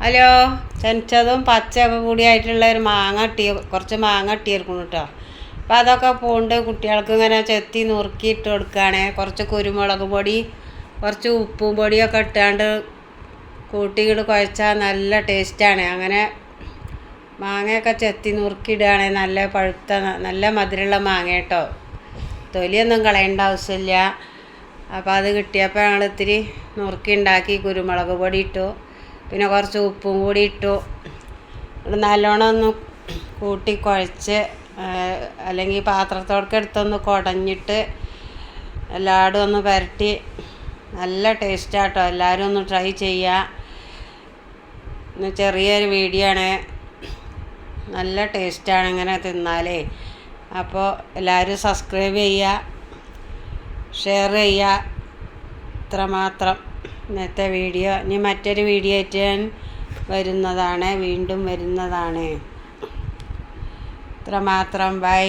Hello, ചെനച്ചതും പച്ചയൊക്കെ കൂടിയായിട്ടുള്ള ഒരു കുറച്ച് മാങ്ങ ഇട്ടിരിക്കണം കേട്ടോ. അപ്പം അതൊക്കെ പോണ്ട് കുട്ടികൾക്ക് ഇങ്ങനെ ചെത്തി നുറുക്കി ഇട്ട് കൊടുക്കുകയാണ്. കുറച്ച് കുരുമുളക് പൊടി, കുറച്ച് ഉപ്പും പൊടിയൊക്കെ ഇട്ടാണ്ട് കൂട്ടിക്കിട്ട് കുഴച്ചാൽ നല്ല ടേസ്റ്റാണ്. അങ്ങനെ മാങ്ങയൊക്കെ ചെത്തി നുറുക്കിയിടുകയാണ്. നല്ല പഴുത്ത നല്ല മധുരമുള്ള മാങ്ങ കേട്ടോ. തൊലിയൊന്നും കളയേണ്ട ആവശ്യമില്ല. അപ്പോൾ അത് കിട്ടിയപ്പോൾ ഞങ്ങൾ ഇത്തിരി നുറുക്കി ഉണ്ടാക്കി കുരുമുളക് പൊടി ഇട്ടു, പിന്നെ കുറച്ച് ഉപ്പും കൂടി ഇട്ടു. നല്ലോണം ഒന്ന് കൂട്ടി കുഴച്ച്, അല്ലെങ്കിൽ പാത്രത്തോടൊക്കെ എടുത്തൊന്ന് കുടഞ്ഞിട്ട് എല്ലായിടും ഒന്ന് പുരട്ടി. നല്ല ടേസ്റ്റാട്ടോ, എല്ലാവരും ഒന്ന് ട്രൈ ചെയ്യുക. ചെറിയൊരു വീഡിയോ ആണ്, നല്ല ടേസ്റ്റാണ് ഇങ്ങനെ തിന്നാലേ. അപ്പോൾ എല്ലാവരും സബ്സ്ക്രൈബ് ചെയ്യുക, ഷെയർ ചെയ്യുക. ഇത്രമാത്രം ഇന്നത്തെ വീഡിയോ. ഇനി മറ്റൊരു വീഡിയോ ആയിട്ട് ഞാൻ വീണ്ടും വരുന്നതാണ്. ഇത്രമാത്രം. ബൈ.